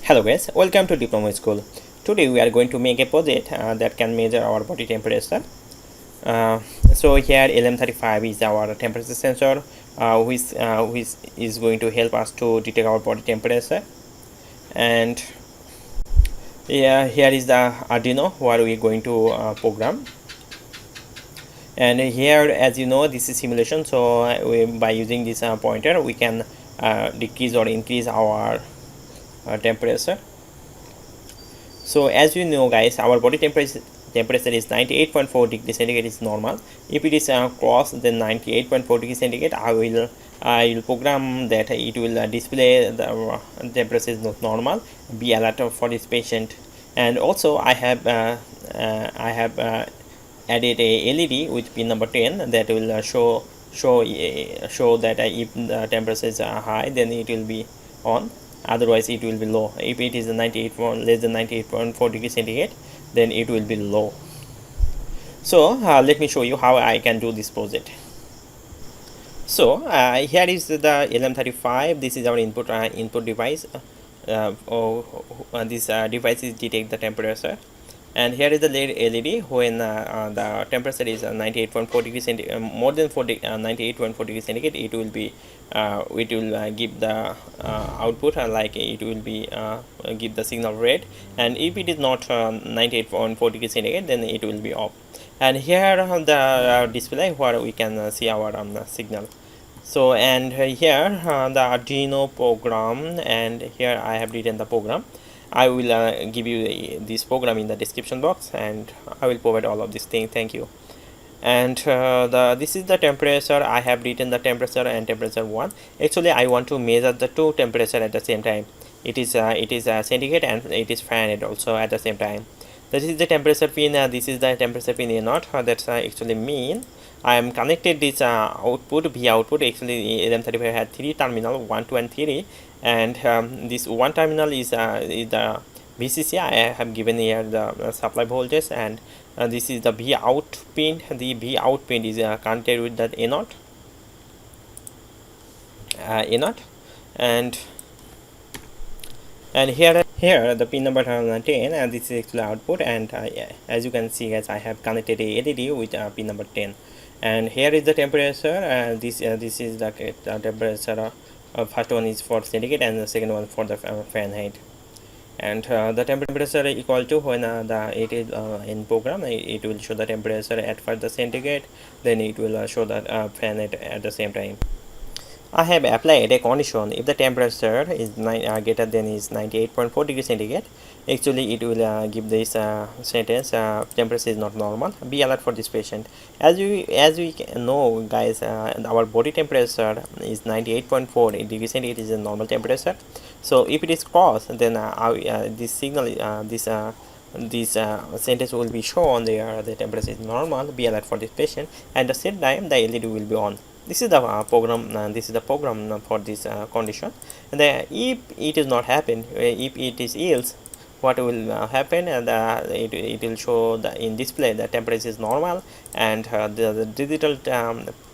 Hello guys, welcome to Diploma School. Today we are going to make a project that can measure our body temperature. Uh, so here LM35 is our temperature sensor, which is going to help us to detect our body temperature. And yeah, here is the Arduino where we are going to program. And here, as you know, this is simulation. So by using this pointer, we can decrease or increase our temperature. So as you know guys, our body temperature is 98.4 degrees centigrade is normal. If it is cross then 98.4 degrees centigrade, I will program that it will display the temperature is not normal, be alert for this patient. And also I have added a LED with pin number 10 that will show that if the temperature is high, then it will be on, otherwise it will be low. If it is 98 less than 98.4 degrees centigrade, then it will be low. So let me show you how I can do this project. So here is the LM35. This is our input device. This device is detect the temperature, and here is the LED when the temperature is 98.4 degrees centigrade, more than 98.4 degrees centigrade, it will give the output, like it will be give the signal red, and if it is not 98.4 degrees centigrade, then it will be off. And here the display where we can see our signal. So and here the Arduino program, and here I have written the program. I will give you this program in the description box, and I will provide all of these things. Thank you. And this is the temperature. I have written the temperature and temperature 1. Actually I want to measure the two temperature at the same time. It is centigrade and it is Fahrenheit also at the same time. This is the temperature pin. This is the temperature pin A0. That's actually mean I am connected this output V output. Actually LM35 had 3 terminal, 1, 2 and 3, and this one terminal is the VCC. I have given here the supply voltage, and this is the V out pin. The V out pin is connected with that A0, and here the pin number 10, and this is actually output. And yeah, as you can see guys, I have connected a LED with pin number 10, and here is the temperature. This is the temperature. First one is for centigrade and the second one for the Fahrenheit. And the temperature equal to when it is in program, it will show the temperature at first the centigrade, then it will show the Fahrenheit at the same time. I have applied a condition. If the temperature is greater than is 98.4 degrees centigrade, actually it will give this sentence, temperature is not normal, be alert for this patient. As we know guys, our body temperature is 98.4 degrees centigrade is a normal temperature. So if it is crossed, then this signal this sentence will be shown there, the temperature is normal, be alert for this patient, and the same time the LED will be on. This is the program. This is the program for this condition. And if it is not happen, if it is else, what will happen? And it will show in display the temperature is normal, and the digital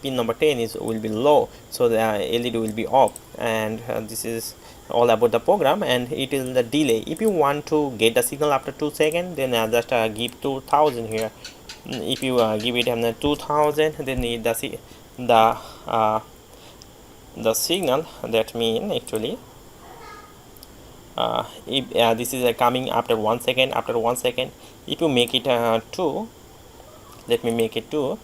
pin number 10 will be low, so the LED will be off. And this is all about the program, and it is the delay. If you want to get the signal after 2 seconds, then just give 2000 here. If you give it 2000, then the signal, that mean actually if this is coming after 1 second. After 1 second, if you make it 2, let me make it 2.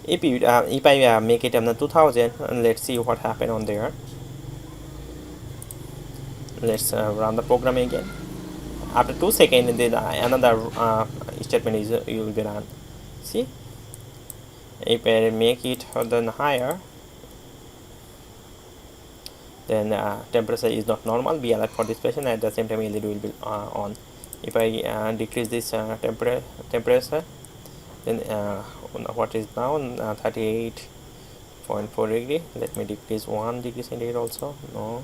If I make it 2000, let's see what happened on there. Let's run the program again. After 2 seconds, then another statement is you will be run. See, if I make it then higher, then temperature is not normal, be alert for this patient, at the same time LED will be on. If I decrease this temperature, then what is now 38.4 degree. Let me decrease 1 degree centigrade also. No,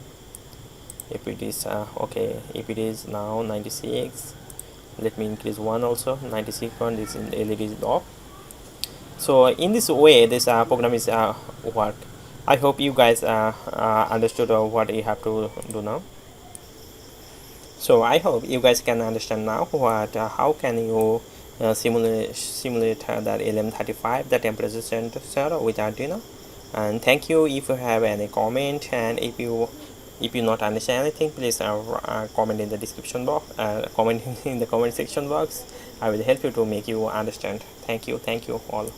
if it is okay, if it is now 96, let me increase 1 also. 96 one, this LED is off. So in this way this program is work. I hope you guys understood what you have to do now. So I hope you guys can understand now what how can you simulate that LM35, the temperature sensor with Arduino. And thank you. If you have any comment, and if you not understand anything, please comment in the description box, comment in the comment section box. I will help you to make you understand. Thank you all.